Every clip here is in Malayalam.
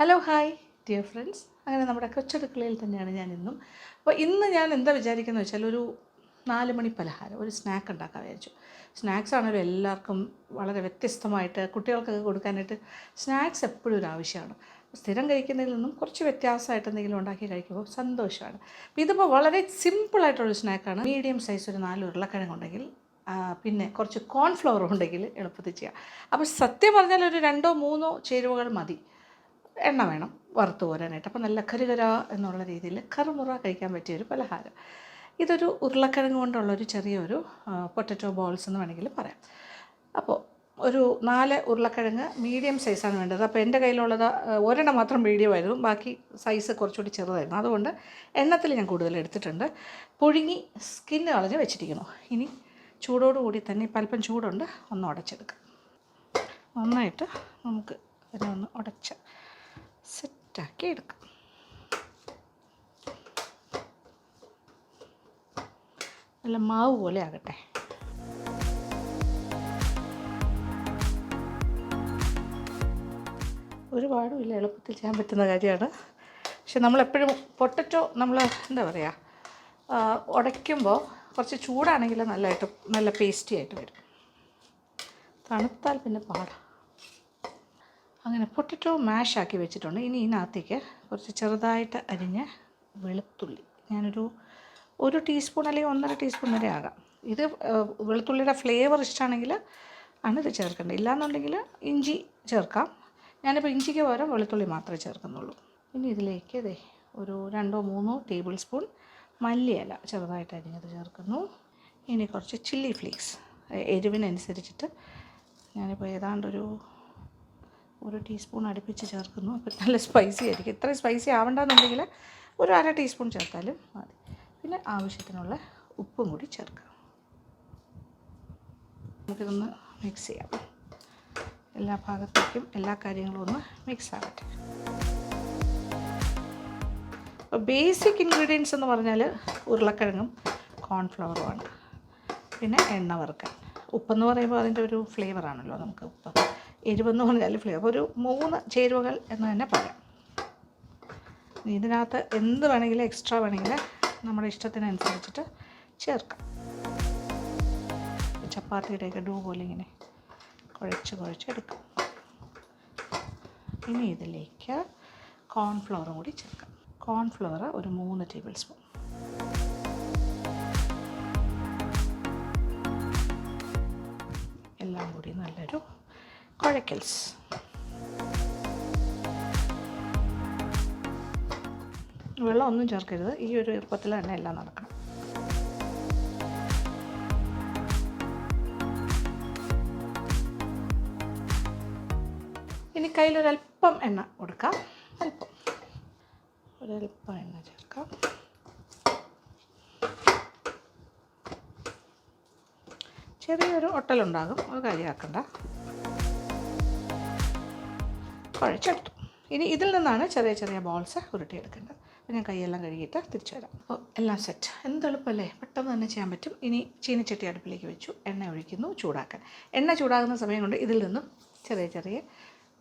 Hello hi dear friends. അങ്ങനെ നമ്മുടെ കൊച്ചടുക്കളയിൽ തന്നെയാണ് ഞാൻ ഇന്നും. അപ്പോൾ ഇന്ന് ഞാൻ എന്താ വിചാരിക്കുന്നത് വെച്ചാൽ ഒരു 4 മണി പലഹാരം, ഒരു സ്നാക്ക് ഉണ്ടാക്കാൻ വിചാരിച്ചു. സ്നാക്സ് ആണെങ്കിലും എല്ലാവർക്കും വളരെ വ്യത്യസ്തമായിട്ട് കുട്ടികൾക്കൊക്കെ കൊടുക്കാനായിട്ട് സ്നാക്സ് എപ്പോഴും ഒരു ആവശ്യമാണ്. സ്ഥിരം കഴിക്കുന്നതിൽ നിന്നും കുറച്ച് വ്യത്യാസമായിട്ട് എന്തെങ്കിലും ഉണ്ടാക്കി കഴിക്കുമ്പോൾ സന്തോഷമാണ്. അപ്പോൾ ഇതിപ്പോൾ വളരെ സിമ്പിളായിട്ടുള്ളൊരു സ്നാക്കാണ്. മീഡിയം സൈസ് ഒരു 4 ഉരുളക്കിഴങ്ങുണ്ടെങ്കിൽ പിന്നെ കുറച്ച് കോൺഫ്ലവർ ഉണ്ടെങ്കിൽ എളുപ്പത്തിൽ ചെയ്യാം. അപ്പോൾ സത്യം പറഞ്ഞാൽ ഒരു 2-3 ചേരുവകൾ മതി. എണ്ണ വേണം വറുത്ത് കോരാനായിട്ട്. അപ്പോൾ നല്ല കരുകര എന്നുള്ള രീതിയിൽ കറുമുറ കഴിക്കാൻ പറ്റിയൊരു പലഹാരം. ഇതൊരു ഉരുളക്കിഴങ്ങ് കൊണ്ടുള്ളൊരു ചെറിയൊരു പൊട്ടറ്റോ ബോൾസ് എന്ന് വേണമെങ്കിൽ പറയാം. അപ്പോൾ ഒരു 4 ഉരുളക്കിഴങ്ങ് മീഡിയം സൈസാണ് വേണ്ടത്. അപ്പോൾ എൻ്റെ കയ്യിലുള്ളത് ഒരെണ്ണം മാത്രം മീഡിയമായിരുന്നു, ബാക്കി സൈസ് കുറച്ചുകൂടി ചെറുതായിരുന്നു. അതുകൊണ്ട് എണ്ണത്തിൽ ഞാൻ കൂടുതൽ എടുത്തിട്ടുണ്ട്. പുഴുങ്ങി സ്കിന്ന് കളഞ്ഞ് വെച്ചിരിക്കുന്നു. ഇനി ചൂടോടുകൂടി തന്നെ ഇപ്പം അല്പം ചൂടുണ്ട്, ഒന്ന് ഉടച്ചെടുക്കാം. നന്നായിട്ട് നമുക്ക് ഇതിനെ ഒന്ന് ഉടച്ച് സെറ്റാക്കി എടുക്കാം. നല്ല മാവ് പോലെ ആകട്ടെ. ഒരുപാടും ഇല്ല, എളുപ്പത്തിൽ ചെയ്യാൻ പറ്റുന്ന കാര്യമാണ്. പക്ഷെ നമ്മളെപ്പോഴും പൊട്ടറ്റോ നമ്മൾ എന്താ പറയുക, ഉടയ്ക്കുമ്പോൾ കുറച്ച് ചൂടാണെങ്കിൽ നല്ല പേസ്റ്റി ആയിട്ട് വരും. തണുത്താൽ പിന്നെ പാടാം. അങ്ങനെ പൊട്ടറ്റോ മാഷ് ആക്കി വെച്ചിട്ടുണ്ട്. ഇനി ഇതിനകത്തേക്ക് കുറച്ച് ചെറുതായിട്ട് അരിഞ്ഞ വെളുത്തുള്ളി, ഞാനൊരു 1 ടീസ്പൂൺ അല്ലെങ്കിൽ 1.5 ടീസ്പൂൺ വരെ ആകാം. ഇത് വെളുത്തുള്ളിയുടെ ഫ്ലേവർ ഇഷ്ടമാണെങ്കിൽ ആണ് ഇത് ചേർക്കേണ്ടത്. ഇല്ലയെന്നുണ്ടെങ്കിൽ ഇഞ്ചി ചേർക്കാം. ഞാനിപ്പോൾ ഇഞ്ചിക്ക് പകരം വെളുത്തുള്ളി മാത്രമേ ചേർക്കുന്നുള്ളൂ. ഇനി ഇതിലേക്ക് ഒരു 2-3 ടേബിൾ സ്പൂൺ മല്ലിയില ചെറുതായിട്ട് അരിഞ്ഞത് ചേർക്കുന്നു. ഇനി കുറച്ച് ചില്ലി ഫ്ലേക്സ് എരിവിനനുസരിച്ചിട്ട് ഞാനിപ്പോൾ ഏതാണ്ടൊരു 1 ടീസ്പൂൺ അടുപ്പിച്ച് ചേർക്കുന്നു. അപ്പോൾ നല്ല സ്പൈസി ആയിരിക്കും. ഇത്രയും സ്പൈസി ആവണ്ടെന്നുണ്ടെങ്കിൽ ഒരു 1/2 ടീസ്പൂൺ ചേർത്താലും മതി. പിന്നെ ആവശ്യത്തിനുള്ള ഉപ്പും കൂടി ചേർക്കാം. നമുക്കിതൊന്ന് മിക്സ് ചെയ്യാം. എല്ലാ ഭാഗത്തേക്കും എല്ലാ കാര്യങ്ങളും ഒന്ന് മിക്സ് ആകട്ടെ. അപ്പോൾ ബേസിക് ഇൻഗ്രീഡിയൻസ് എന്ന് പറഞ്ഞാൽ ഉരുളക്കിഴങ്ങും കോൺഫ്ലവറുമാണ്. പിന്നെ എണ്ണ വറുക്കാൻ. ഉപ്പെന്ന് പറയുമ്പോൾ അതിൻ്റെ ഒരു ഫ്ലേവറാണല്ലോ. നമുക്ക് ഉപ്പ്, എരിവെന്ന് പറഞ്ഞാൽ ഫ്ലേവർ, ഒരു 3 ചേരുവകൾ എന്ന് തന്നെ പറയാം. ഇതിനകത്ത് എന്ത് വേണമെങ്കിലും എക്സ്ട്രാ വേണമെങ്കിൽ നമ്മുടെ ഇഷ്ടത്തിനനുസരിച്ചിട്ട് ചേർക്കാം. ചപ്പാത്തിയുടെയൊക്കെ ഡൂ പോലെ ഇങ്ങനെ കുഴച്ചെടുക്കാം. ഇനി ഇതിലേക്ക് കോൺഫ്ലവറും കൂടി ചേർക്കാം. കോൺഫ്ലവർ ഒരു 3 ടേബിൾ സ്പൂൺ. എല്ലാം കൂടി നല്ലൊരു കുഴക്കൽസ്. വെള്ളം ഒന്നും ചേർക്കരുത്. ഈ ഒരു ഈർപ്പത്തിൽ തന്നെ എല്ലാം നടക്കണം. ഇനി കയ്യിലൊരല്പം എണ്ണ കൊടുക്കാം. ഒരല്പം എണ്ണ ചേർക്കാം. ചെറിയൊരു ഒട്ടലുണ്ടാകും, അത് കാര്യമാക്കണ്ട. കുഴച്ചെടുത്തു. ഇനി ഇതിൽ നിന്നാണ് ചെറിയ ബോൾസ് ഉരുട്ടിയെടുക്കേണ്ടത്. അപ്പോൾ ഞാൻ കൈയെല്ലാം കഴുകിയിട്ട് തിരിച്ചു വരാം. അപ്പോൾ എല്ലാം സെറ്റ്. എന്തെളുപ്പമല്ലേ, പെട്ടെന്ന് തന്നെ ചെയ്യാൻ പറ്റും. ഇനി ചീനിച്ചട്ടി അടുപ്പിലേക്ക് വെച്ചു. എണ്ണ ഒഴിക്കുന്നു ചൂടാക്കാൻ. എണ്ണ ചൂടാകുന്ന സമയം കൊണ്ട് ഇതിൽ നിന്നും ചെറിയ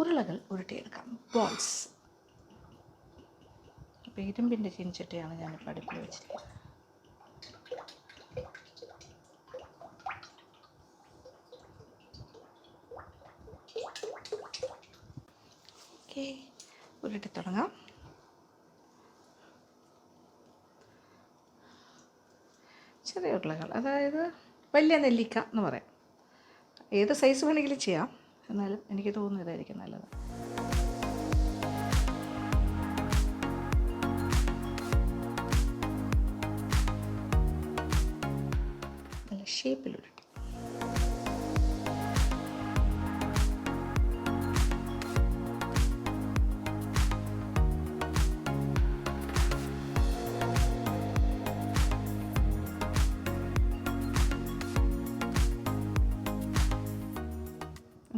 ഉരുളകൾ ഉരുട്ടിയെടുക്കാം, ബോൾസ്. അപ്പോൾ ഇരുമ്പിൻ്റെ ചീനിച്ചട്ടിയാണ് ഞാനിപ്പോൾ അടുപ്പിൽ വെച്ചിരിക്കുന്നത്. ഉരുട്ടി തുടങ്ങാം. ചെറിയ ഉരുളകൾ, അതായത് വലിയ നെല്ലിക്ക എന്ന് പറയാം. ഏത് സൈസ് വേണമെങ്കിലും ചെയ്യാം, എന്നാലും എനിക്ക് തോന്നുന്നു ഇതായിരിക്കും നല്ലത്. നല്ല ഷേപ്പിൽ ഉരുട്ടി.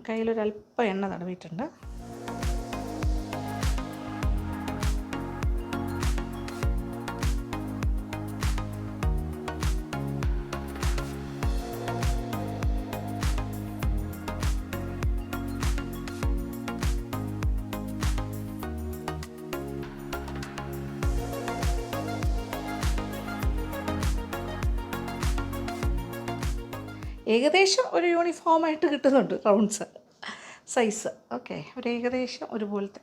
കയ്യിലൊരല്പം എണ്ണ തടവിയിട്ടുണ്ട്. ഏകദേശം ഒരു യൂണിഫോമായിട്ട് കിട്ടുന്നുണ്ട് റൗണ്ട്സ് സൈസ്. ഓക്കെ, ഒരു ഏകദേശം ഒരുപോലത്തെ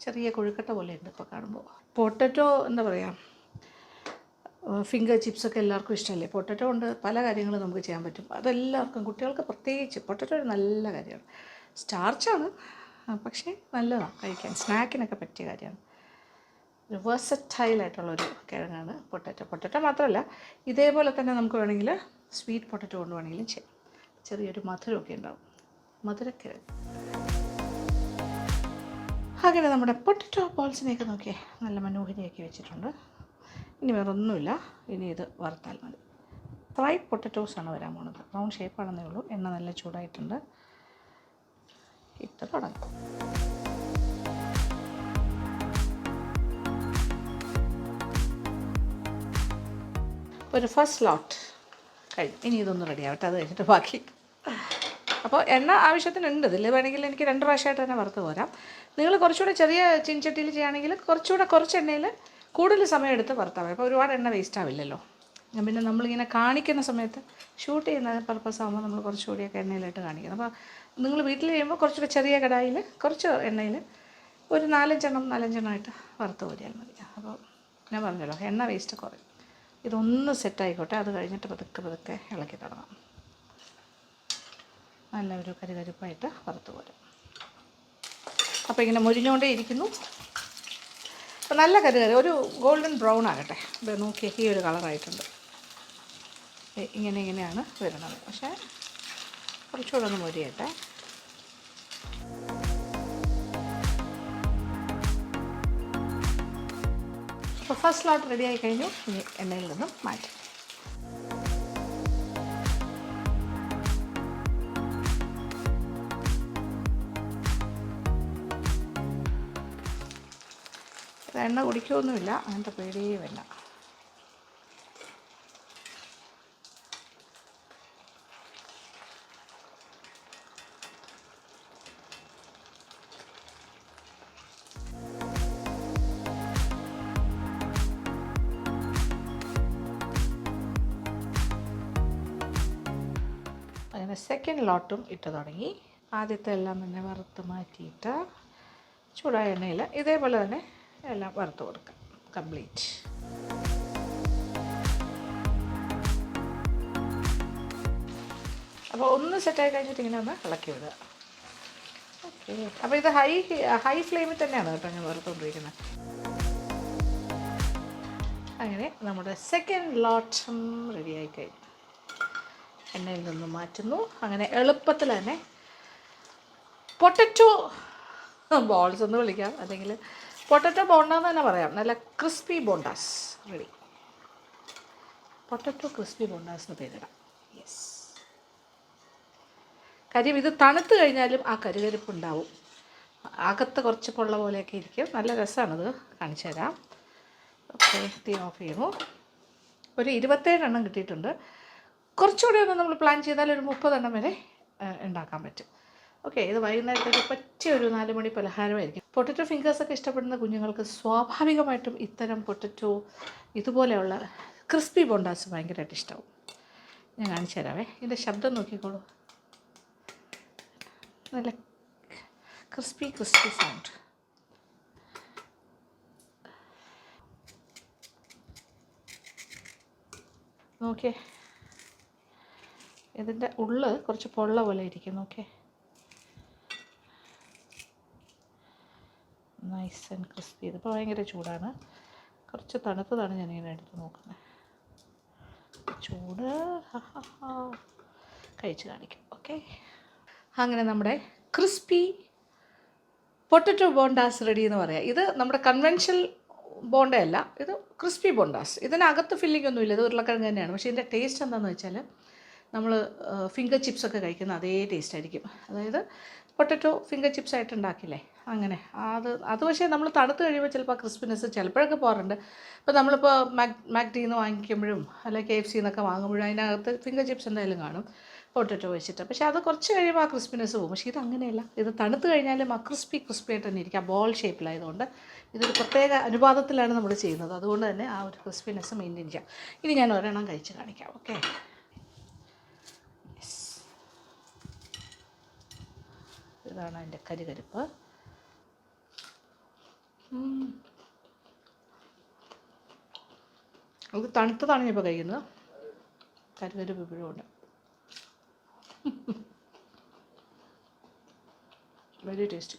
ചെറിയ കൊഴുക്കട്ട പോലെ ഉണ്ട് ഇപ്പോൾ കാണുമ്പോൾ. പൊട്ടറ്റോ എന്താ പറയുക, ഫിംഗർ ചിപ്സൊക്കെ എല്ലാവർക്കും ഇഷ്ടമല്ലേ. പൊട്ടറ്റോ കൊണ്ട് പല കാര്യങ്ങളും നമുക്ക് ചെയ്യാൻ പറ്റും. അതെല്ലാവർക്കും, കുട്ടികൾക്ക് പ്രത്യേകിച്ച് പൊട്ടറ്റോ ഒരു നല്ല കാര്യമാണ്. സ്റ്റാർച്ചാണ്, പക്ഷേ നല്ലതാണ് കഴിക്കാൻ, സ്നാക്കിനൊക്കെ പറ്റിയ കാര്യമാണ്. ഒരു വേഴ്സറ്റൈലായിട്ടുള്ളൊരു കിഴങ്ങാണ് പൊട്ടറ്റോ. പൊട്ടറ്റോ മാത്രമല്ല, ഇതേപോലെ തന്നെ നമുക്ക് വേണമെങ്കിൽ സ്വീറ്റ് പൊട്ടറ്റോ കൊണ്ട് വേണമെങ്കിലും ചെയ്യാം. ചെറിയൊരു മധുരമൊക്കെ ഉണ്ടാവും, മധുരക്കിഴങ്ങ്. അങ്ങനെ നമ്മുടെ പൊട്ടറ്റോ ബോൾസിനെയൊക്കെ നോക്കിയേ നല്ല മനോഹരിയാക്കി വെച്ചിട്ടുണ്ട്. ഇനി വേറൊന്നുമില്ല, ഇനി ഇത് വറുത്താൽ മതി. ഫ്രൈഡ് പൊട്ടറ്റോസാണ് വരാൻ പോണത്. റൗണ്ട് ഷേപ്പാണെന്നേ ഉള്ളൂ. എണ്ണ നല്ല ചൂടായിട്ടുണ്ട്, ഇട്ട് തുടങ്ങാം. ഒരു ഫസ്റ്റ് ലോട്ട് കഴിഞ്ഞു. ഇനി ഇതൊന്ന് റെഡി ആവട്ടെ, അത് കഴിഞ്ഞിട്ട് ബാക്കി. അപ്പോൾ എണ്ണ ആവശ്യത്തിനുണ്ട്. ഇതിൽ വേണമെങ്കിൽ എനിക്ക് 2 പ്രാവശ്യമായിട്ട് തന്നെ വറുത്ത് പോരാം. നിങ്ങൾ കുറച്ചുകൂടെ ചെറിയ ചീൻചട്ടിയിൽ ചെയ്യുകയാണെങ്കിൽ കുറച്ച് എണ്ണയിൽ കൂടുതൽ സമയം എടുത്ത് വറുത്താൽ മതി. അപ്പോൾ ഒരുപാട് എണ്ണ വേസ്റ്റ് ആവില്ലല്ലോ. പിന്നെ നമ്മളിങ്ങനെ കാണിക്കുന്ന സമയത്ത് ഷൂട്ട് ചെയ്യുന്ന പർപ്പസ് ആകുമ്പോൾ നമ്മൾ കുറച്ചുകൂടിയൊക്കെ എണ്ണയിലിട്ട് കാണിക്കണം. അപ്പോൾ നിങ്ങൾ വീട്ടിൽ ചെയ്യുമ്പോൾ കുറച്ചുകൂടെ ചെറിയ കടായിൽ കുറച്ച് എണ്ണയിൽ ഒരു 4-5 എണ്ണമായിട്ട് വറുത്ത് പോരിയാൽ മതി. അപ്പോൾ ഞാൻ പറഞ്ഞല്ലോ, എണ്ണ വേസ്റ്റ് കുറയും. ഇതൊന്ന് സെറ്റായിക്കോട്ടെ, അത് കഴിഞ്ഞിട്ട് പതുക്കെ ഇളക്കി തുടങ്ങാം. നല്ല ഒരു കരുകരുപ്പായിട്ട് വറുത്ത് പോരും. അപ്പോൾ ഇങ്ങനെ മുരിഞ്ഞുകൊണ്ടേ ഇരിക്കുന്നു. അപ്പോൾ നല്ല ഒരു ഗോൾഡൻ ബ്രൗൺ ആകട്ടെ. ഇത് നോക്കി, ഈ ഒരു കളറായിട്ടുണ്ട്. ഇങ്ങനെയാണ് വരുന്നത്. പക്ഷേ കുറച്ചുകൂടെ ഒന്ന് മൊരിയട്ടെ. അപ്പോൾ ഫസ്റ്റ് ലോട്ട് റെഡി ആയി കഴിഞ്ഞു. ഇനി എണ്ണയിൽ നിന്നും മാറ്റി. എണ്ണ കുടിക്കുകയൊന്നുമില്ല, അങ്ങനത്തെ പേടിയുമില്ല. അങ്ങനെ സെക്കൻഡ് ലോട്ടും ഇട്ട് തുടങ്ങി. ആദ്യത്തെ എല്ലാം തന്നെ വറുത്ത് മാറ്റിയിട്ട് ചൂടായ എണ്ണയിൽ ഇതേപോലെ തന്നെ എല്ലാം വറുത്ത് കൊടുക്കാം കംപ്ലീറ്റ്. അപ്പോൾ ഒന്ന് സെറ്റായി കഴിഞ്ഞിട്ട് ഇങ്ങനെ ഒന്ന് ഇളക്കി വിടുക. ഓക്കെ, അപ്പോൾ ഇത് ഹൈ ഫ്ലെയിമിൽ തന്നെയാണ് കേട്ടോ ഞാൻ വറുത്തുകൊണ്ടിരിക്കുന്നത്. അങ്ങനെ നമ്മുടെ സെക്കൻഡ് ലോട്ടും റെഡിയായി കഴിഞ്ഞു. എണ്ണയിൽ നിന്ന് മാറ്റുന്നു. അങ്ങനെ എളുപ്പത്തിൽ തന്നെ പൊട്ടറ്റോ ബോൾസ് ഒന്ന് വിളിക്കാം, അല്ലെങ്കിൽ പൊട്ടറ്റോ ബോണ്ടാന്ന് തന്നെ പറയാം. നല്ല ക്രിസ്പി ബോണ്ടാസ് റെഡി. പൊട്ടറ്റോ ക്രിസ്പി ബോണ്ടാസ് എന്ന് പേരിടാം. യെസ്, കാര്യം ഇത് തണുത്ത് കഴിഞ്ഞാലും ആ കരുകരുപ്പ് ഉണ്ടാവും. അകത്ത് കുറച്ച് പൊള്ള പോലെയൊക്കെ ഇരിക്കും. നല്ല രസമാണത്. കാണിച്ചു തരാം. ഓക്കെ, തീ ഓഫ് ചെയ്യുന്നു. ഒരു 27 എണ്ണം കിട്ടിയിട്ടുണ്ട്. കുറച്ചുകൂടി ഒന്ന് നമ്മൾ പ്ലാൻ ചെയ്താൽ ഒരു 30 എണ്ണം വരെ ഉണ്ടാക്കാൻ പറ്റും. ഓക്കെ, ഇത് വൈകുന്നേരത്തേക്ക് പറ്റിയ ഒരു 4 മണി പലഹാരമായിരിക്കും. പൊട്ടറ്റോ ഫിംഗേഴ്സൊക്കെ ഇഷ്ടപ്പെടുന്ന കുഞ്ഞുങ്ങൾക്ക് സ്വാഭാവികമായിട്ടും ഇത്തരം പൊട്ടറ്റോ ഇതുപോലെയുള്ള ക്രിസ്പി ബോണ്ടാസ് ഭയങ്കരമായിട്ട് ഇഷ്ടമാവും. ഞാൻ കാണിച്ചു തരാവേ. ഇതിൻ്റെ ശബ്ദം നോക്കിക്കോളൂ. നല്ല ക്രിസ്പി സൗണ്ട്. നോക്കിയേ, ഇതിൻ്റെ ഉള്ളിൽ കുറച്ച് പൊള്ള പോലെ ഇരിക്കും. നോക്കിയേ, നൈസ് ആൻഡ് ക്രിസ്പി. ഇതിപ്പോൾ ഭയങ്കര ചൂടാണ്, കുറച്ച് തണുത്തതാണ് ഞാനിങ്ങനെ എടുത്ത് നോക്കുന്നത്. ചൂട് കഴിച്ച് കാണിക്കും. ഓക്കെ, അങ്ങനെ നമ്മുടെ ക്രിസ്പി പൊട്ടറ്റോ ബോണ്ടാസ് റെഡി എന്ന് പറയാം. ഇത് നമ്മുടെ കൺവെൻഷണൽ ബോണ്ടയല്ല, ഇത് ക്രിസ്പി ബോണ്ടാസ്. ഇതിനകത്ത് ഫില്ലിംഗ് ഒന്നുമില്ല, ഇത് ഉരുളക്കിഴങ്ങ് തന്നെയാണ്. പക്ഷേ ഇതിൻ്റെ ടേസ്റ്റ് എന്താണെന്ന് വെച്ചാൽ നമ്മൾ ഫിംഗർ ചിപ്സൊക്കെ കഴിക്കുന്ന അതേ ടേസ്റ്റ് ആയിരിക്കും. അതായത് പൊട്ടറ്റോ ഫിംഗർ ചിപ്സ് ആയിട്ട് ഉണ്ടാക്കില്ലേ, അങ്ങനെ. അത് പക്ഷേ നമ്മൾ തണുത്ത് കഴിയുമ്പോൾ ചിലപ്പോൾ ക്രിസ്പിനെസ് ചിലപ്പോഴൊക്കെ പോകാറുണ്ട്. ഇപ്പോൾ നമ്മളിപ്പോൾ മാക്ഡിയിൽ നിന്ന് വാങ്ങിക്കുമ്പോഴും അല്ലെങ്കിൽ KFC എന്നൊക്കെ വാങ്ങുമ്പോഴും അതിനകത്ത് ഫിംഗർ ചിപ്സ് എന്തായാലും കാണും പൊട്ടറ്റോ വെച്ചിട്ട്. പക്ഷേ അത് കുറച്ച് കഴിയുമ്പോൾ ആ ക്രിസ്പിനെസ് പോകും. പക്ഷേ ഇത് അങ്ങനെയല്ല, ഇത് തണുത്ത് കഴിഞ്ഞാലും ആ ക്രിസ്പി ആയിട്ട് തന്നെ ഇരിക്കും. ആ ബോൾ ഷേപ്പിലായതുകൊണ്ട് ഇതൊരു പ്രത്യേക അനുപാതത്തിലാണ് നമ്മൾ ചെയ്യുന്നത്. അതുകൊണ്ട് തന്നെ ആ ഒരു ക്രിസ്പിനെസ് മെയിൻറ്റെയിൻ ചെയ്യാം. ഇനി ഞാൻ ഒരെണ്ണം കഴിച്ച് കാണിക്കാം. ഓക്കെ, ഇതാണ് അതിൻ്റെ കരികരിപ്പ്. അത് തണുത്തതാണ് ഞാൻ ഇപ്പോൾ കഴിക്കുന്നത്. കരികരിപ്പ് ഇപ്പോഴും ഉണ്ട്. Very tasty.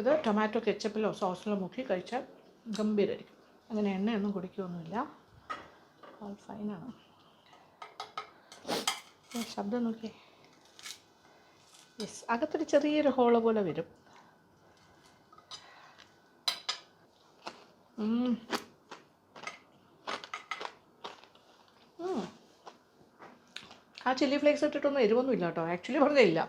ഇത് ടൊമാറ്റോ കെച്ചപ്പിലോ സോസിലോ മുക്കി കഴിച്ചാൽ ഗംഭീരമായിരിക്കും. അങ്ങനെ എണ്ണയൊന്നും കുടിക്കുകയൊന്നുമില്ല. ഓൾ ഫൈനാണ്. ശബ്ദം നോക്കിയേ. യെസ്, അകത്തൊരു ചെറിയൊരു ഹോള് പോലെ വരും. ആ ചില്ലി ഫ്ലേക്സ് ഇട്ടിട്ടൊന്നും എരിവൊന്നും ഇല്ല കേട്ടോ. ആക്ച്വലി പറഞ്ഞില്ല.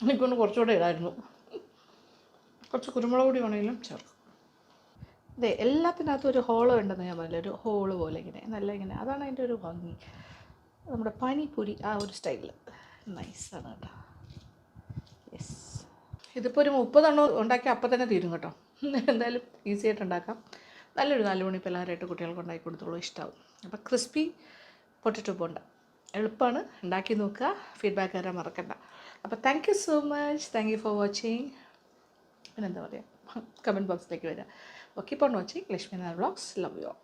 എനിക്കൊന്ന് കുറച്ചുകൂടെ ഇടായിരുന്നു. കുറച്ച് കുരുമുളക് പൊടി വേണമെങ്കിലും ചേർക്കും. അതെ, എല്ലാത്തിനകത്തും ഒരു ഹോള് ഉണ്ടെന്ന് ഞാൻ പറഞ്ഞില്ല. ഒരു ഹോള് പോലെ ഇങ്ങനെ നല്ല ഇങ്ങനെ. അതാണ് അതിൻ്റെ ഒരു ഭംഗി. നമ്മുടെ പാനിപൂരി ആ ഒരു സ്റ്റൈലിൽ നൈസാണ് കേട്ടോ. യെസ്, ഇതിപ്പോൾ ഒരു 30 എണ്ണം ഉണ്ടാക്കി അപ്പം തന്നെ തീരും കേട്ടോ. എന്തായാലും ഈസി ആയിട്ട് ഉണ്ടാക്കാം. നല്ലൊരു 4 മണി പലഹാരമായിട്ട് കുട്ടികൾക്ക് ഉണ്ടാക്കി കൊടുത്തോളൂ, ഇഷ്ടമാവും. അപ്പോൾ ക്രിസ്പി പൊട്ടറ്റോ ബോണ്ട എളുപ്പമാണ്, ഉണ്ടാക്കി നോക്കുക. ഫീഡ്ബാക്ക് തരാൻ മറക്കണ്ട. അപ്പോൾ thank you so much. Thank you for watching. പിന്നെന്താ പറയുക, കമൻറ്റ് ബോക്സിലേക്ക് വരിക. Keep on watching Lakshmi Nair vlogs. Love you all.